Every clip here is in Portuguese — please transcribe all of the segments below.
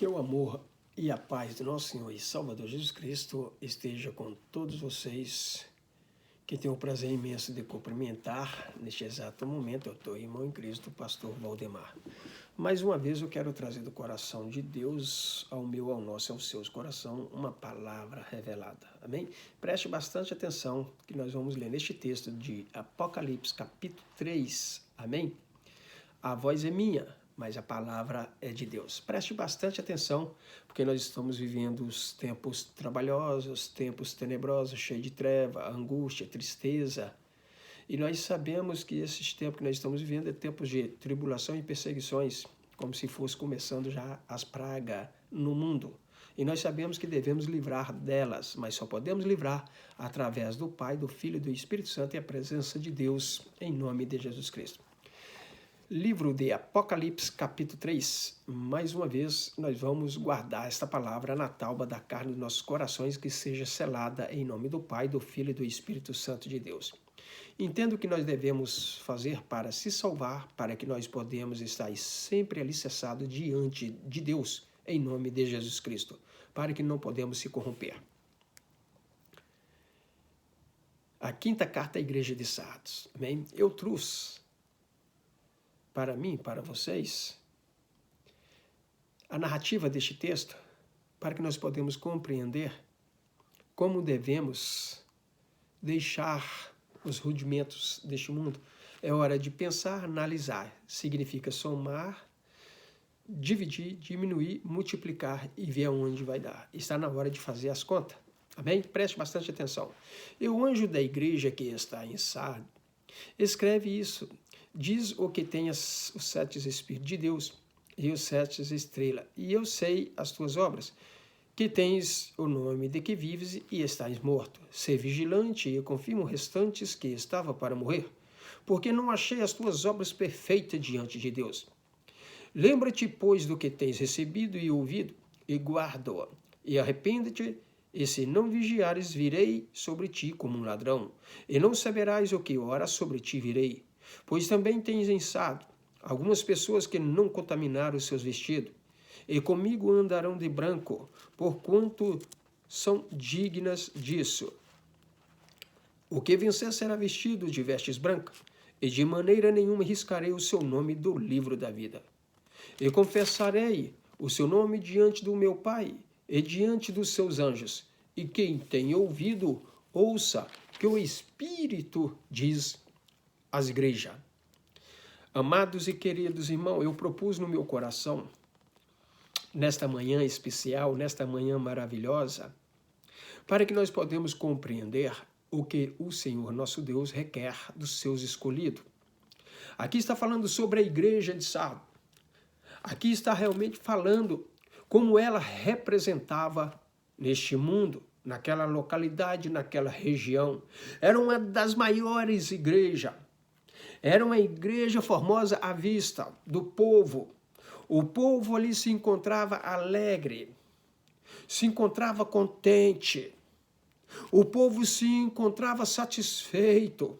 Que o amor e a paz do nosso Senhor e Salvador Jesus Cristo esteja com todos vocês, que tenho o prazer imenso de cumprimentar neste exato momento. Eu estou, irmão em Cristo, pastor Valdemar. Mais uma vez eu quero trazer do coração de Deus ao meu, ao nosso, ao seu coração, uma palavra revelada. Amém? Preste bastante atenção que nós vamos ler neste texto de Apocalipse, capítulo 3. Amém? A voz é minha, mas a palavra é de Deus. Preste bastante atenção, porque nós estamos vivendo os tempos trabalhosos, tempos tenebrosos, cheios de treva, angústia, tristeza. E nós sabemos que esses tempos que nós estamos vivendo é tempos de tribulação e perseguições, como se fosse começando já as pragas no mundo. E nós sabemos que devemos livrar delas, mas só podemos livrar através do Pai, do Filho e do Espírito Santo e a presença de Deus em nome de Jesus Cristo. Livro de Apocalipse, capítulo 3. Mais uma vez, nós vamos guardar esta palavra na tauba da carne dos nossos corações, que seja selada em nome do Pai, do Filho e do Espírito Santo de Deus. Entendo o que nós devemos fazer para se salvar, para que nós podemos estar sempre alicerçados diante de Deus, em nome de Jesus Cristo, para que não podemos se corromper. A quinta carta à igreja de Sardes. Amém? Eu trouxe para mim, para vocês, a narrativa deste texto, para que nós podemos compreender como devemos deixar os rudimentos deste mundo. É hora de pensar, analisar. Significa somar, dividir, diminuir, multiplicar e ver aonde vai dar. Está na hora de fazer as contas. Amém? Preste bastante atenção. E o anjo da igreja que está em Sardes escreve isso. Diz o que tem os 7 Espíritos de Deus e os 7 estrelas. E eu sei as tuas obras, que tens o nome de que vives e estás morto. Sê vigilante e confirma os restantes que estava para morrer, porque não achei as tuas obras perfeitas diante de Deus. Lembra-te, pois, do que tens recebido e ouvido, e guarda-o, e arrepende-te, e se não vigiares, virei sobre ti como um ladrão, e não saberás o que hora sobre ti virei. Pois também tens em Sardes algumas pessoas que não contaminaram os seus vestidos, e comigo andarão de branco, porquanto são dignas disso. O que vencer será vestido de vestes brancas, e de maneira nenhuma riscarei o seu nome do livro da vida. E confessarei o seu nome diante do meu Pai e diante dos seus anjos. E quem tem ouvido, ouça que o Espírito diz às igrejas. Amados e queridos irmãos, eu propus no meu coração, nesta manhã especial, nesta manhã maravilhosa, para que nós podemos compreender o que o Senhor nosso Deus requer dos seus escolhidos. Aqui está falando sobre a igreja de Sardes. Aqui está realmente falando como ela representava neste mundo, naquela localidade, naquela região. Era uma das maiores igrejas. Era uma igreja formosa à vista do povo. O povo ali se encontrava alegre, se encontrava contente. O povo se encontrava satisfeito.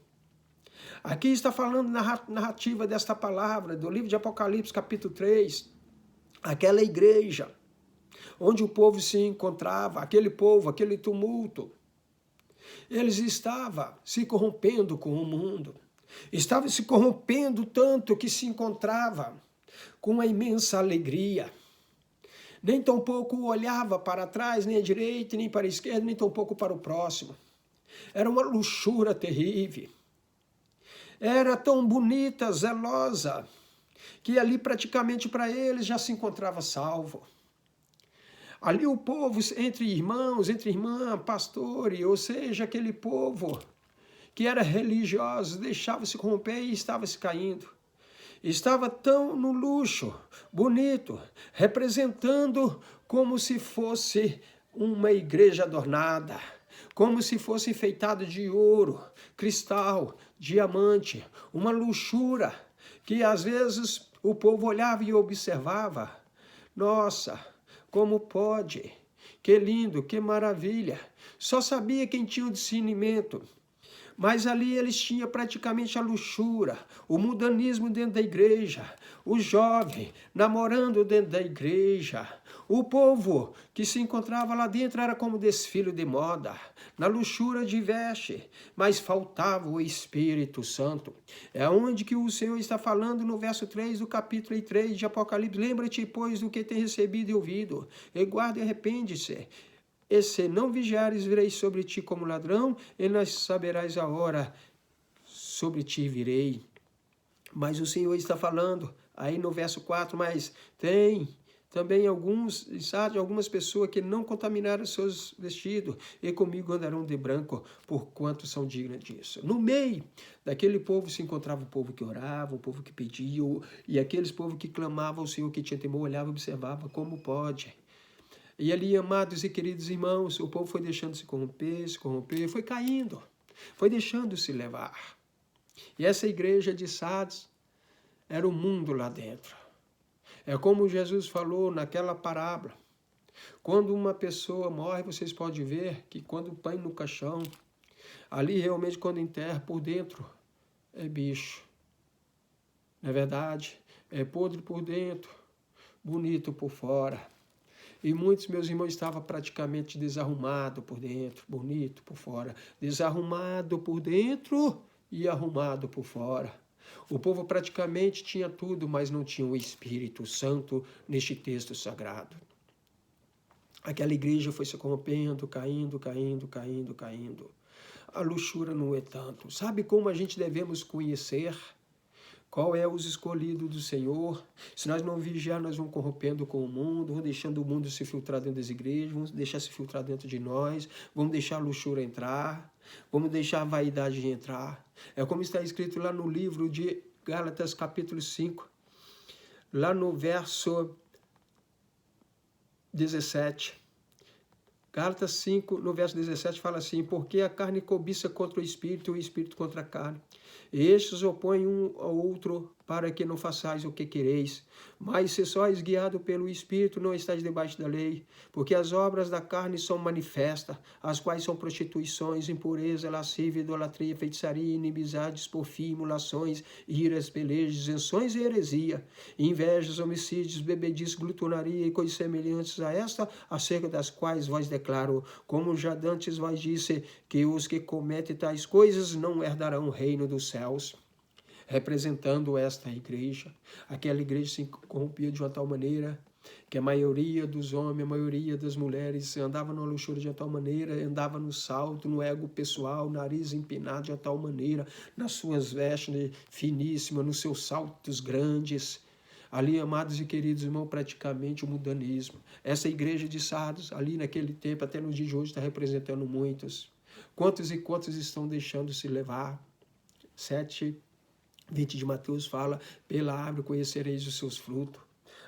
Aqui está falando narrativa desta palavra, do livro de Apocalipse, capítulo 3. Aquela igreja onde o povo se encontrava, aquele povo, aquele tumulto. Eles estavam se corrompendo com o mundo. Estava se corrompendo tanto que se encontrava com uma imensa alegria. Nem tampouco olhava para trás, nem à direita, nem para a esquerda, nem tampouco para o próximo. Era uma luxúria terrível. Era tão bonita, zelosa, que ali praticamente para eles já se encontrava salvo. Ali o povo, entre irmãos, entre irmã, pastores, ou seja, aquele povo que era religioso, deixava-se corromper e estava se caindo. Estava tão no luxo, bonito, representando como se fosse uma igreja adornada, como se fosse enfeitado de ouro, cristal, diamante, uma luxúria que às vezes o povo olhava e observava. Nossa, como pode? Que lindo, que maravilha! Só sabia quem tinha o discernimento. Mas ali eles tinham praticamente a luxúria, o mundanismo dentro da igreja, o jovem namorando dentro da igreja. O povo que se encontrava lá dentro era como desfile de moda, na luxúria de veste, mas faltava o Espírito Santo. É onde que o Senhor está falando no verso 3 do capítulo 3 de Apocalipse. Lembra-te, pois, do que tem recebido e ouvido, e guarda e arrepende-se. E se não vigiares, virei sobre ti como ladrão, e não saberás a hora, sobre ti virei. Mas o Senhor está falando, aí no verso 4, mas tem também algumas pessoas que não contaminaram seus vestidos, e comigo andarão de branco, porquanto são dignas disso. No meio daquele povo se encontrava o povo que orava, o povo que pedia, e aqueles povos que clamavam ao Senhor, que tinha temor, olhava e observava como pode. E ali, amados e queridos irmãos, o povo foi deixando se corromper, foi caindo, foi deixando se levar. E essa igreja de Sardes era o mundo lá dentro. É como Jesus falou naquela parábola. Quando uma pessoa morre, vocês podem ver que quando põe no caixão, ali realmente quando enterra por dentro, é bicho. Não é verdade? É podre por dentro, bonito por fora. E muitos meus irmãos estavam praticamente desarrumados por dentro, bonito por fora. Desarrumado por dentro e arrumado por fora. O povo praticamente tinha tudo, mas não tinha o Espírito Santo neste texto sagrado. Aquela igreja foi se corrompendo, caindo. A luxúria não é tanto. Sabe como a gente devemos conhecer qual é os escolhidos do Senhor? Se nós não vigiar, nós vamos corrompendo com o mundo, vamos deixando o mundo se filtrar dentro das igrejas, vamos deixar se filtrar dentro de nós, vamos deixar a luxúria entrar, vamos deixar a vaidade entrar. É como está escrito lá no livro de Gálatas, capítulo 5, lá no verso 17. Gálatas 5, no verso 17, fala assim: porque a carne cobiça contra o Espírito e o Espírito contra a carne. E estes opõem um ao outro para que não façais o que quereis. Mas se sois guiado pelo Espírito, não estáis debaixo da lei. Porque as obras da carne são manifestas, as quais são prostituições, impureza, lascívia, idolatria, feitiçaria, inimizades, porfia, imulações, iras, pelejas, isenções e heresia, invejas, homicídios, bebedice, glutonaria e coisas semelhantes a esta, acerca das quais vós declaro, como já dantes vós disse, que os que cometem tais coisas não herdarão o reino dos céus. Representando esta igreja, aquela igreja se corrompia de uma tal maneira que a maioria dos homens, a maioria das mulheres andava numa luxúria de uma tal maneira, andava no salto, no ego pessoal, nariz empinado de uma tal maneira, nas suas vestes finíssimas, nos seus saltos grandes. Ali, amados e queridos irmãos, praticamente o mundanismo. Essa igreja de Sardes, ali naquele tempo, até no dia de hoje, está representando muitos. Quantos e quantos estão deixando se levar? 7:20 de Mateus fala: pela árvore conhecereis os seus frutos.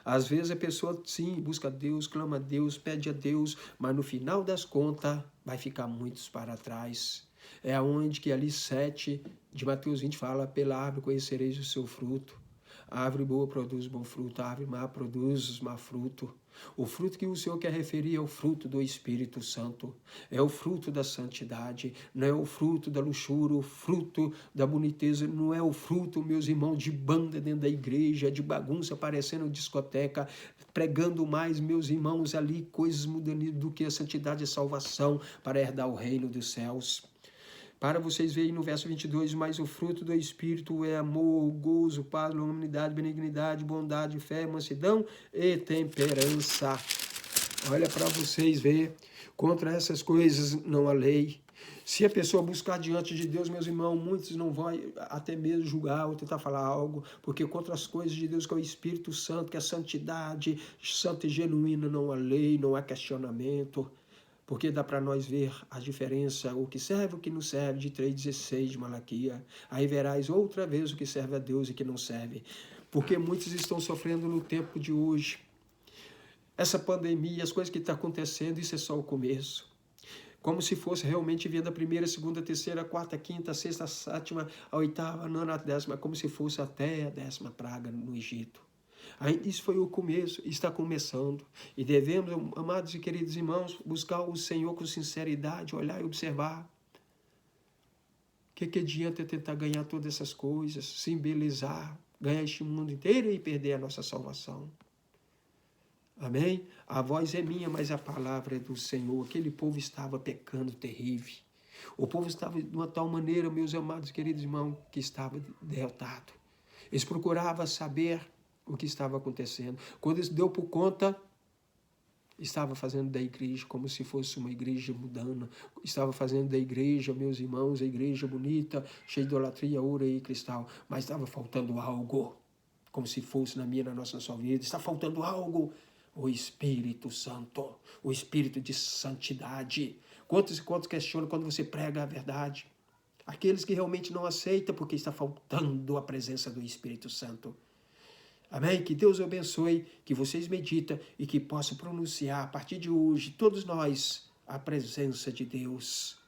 Às vezes a pessoa, sim, busca a Deus, clama a Deus, pede a Deus, mas no final das contas vai ficar muitos para trás. É onde que ali 7 de Mateus 20 fala: pela árvore conhecereis o seu fruto. A árvore boa produz bom fruto, a árvore má produz má fruto. O fruto que o Senhor quer referir é o fruto do Espírito Santo, é o fruto da santidade, não é o fruto da luxúria, o fruto da boniteza, não é o fruto, meus irmãos, de banda dentro da igreja, de bagunça, parecendo discoteca, pregando mais, meus irmãos, ali coisas mudando do que a santidade e a salvação para herdar o reino dos céus. Para vocês verem no verso 22, mas o fruto do Espírito é amor, gozo, paz, longanimidade, benignidade, bondade, fé, mansidão e temperança. Olha para vocês verem, contra essas coisas não há lei. Se a pessoa buscar diante de Deus, meus irmãos, muitos não vão até mesmo julgar ou tentar falar algo, porque contra as coisas de Deus, que é o Espírito Santo, que é a santidade santa e genuína, não há lei, não há questionamento. Porque dá para nós ver a diferença, o que serve e o que não serve, de 3,16 de Malaquia. Aí verás outra vez o que serve a Deus e o que não serve. Porque muitos estão sofrendo no tempo de hoje. Essa pandemia, as coisas que estão acontecendo, isso é só o começo. Como se fosse realmente vendo a primeira, segunda, terceira, quarta, quinta, sexta, sétima, a oitava, a nona, a décima, como se fosse até a 10ª praga no Egito. Isso foi o começo, está começando. E devemos, amados e queridos irmãos, buscar o Senhor com sinceridade, olhar e observar. que adianta tentar ganhar todas essas coisas, se embelezar, ganhar este mundo inteiro e perder a nossa salvação? Amém? A voz é minha, mas a palavra é do Senhor. Aquele povo estava pecando terrível. O povo estava de uma tal maneira, meus amados queridos irmãos, que estava derrotado. Eles procuravam saber o que estava acontecendo. Quando eles deu por conta, estava fazendo da igreja como se fosse uma igreja mundana. Estava fazendo da igreja, meus irmãos, a igreja bonita, cheia de idolatria, ouro e cristal. Mas estava faltando algo, como se fosse na minha, na sua vida. Está faltando algo. O Espírito Santo, o Espírito de santidade. Quantos e quantos questionam quando você prega a verdade? Aqueles que realmente não aceitam porque está faltando a presença do Espírito Santo. Amém? Que Deus abençoe, que vocês meditem e que possam pronunciar a partir de hoje, todos nós, a presença de Deus.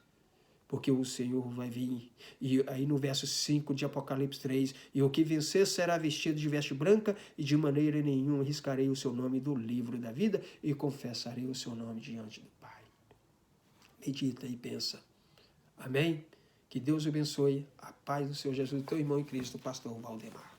Porque o Senhor vai vir. E aí no verso 5 de Apocalipse 3, e o que vencer será vestido de veste branca, e de maneira nenhuma riscarei o seu nome do livro da vida, e confessarei o seu nome diante do Pai. Medita e pensa. Amém? Que Deus abençoe. A paz do Senhor Jesus, teu irmão em Cristo, pastor Valdemar.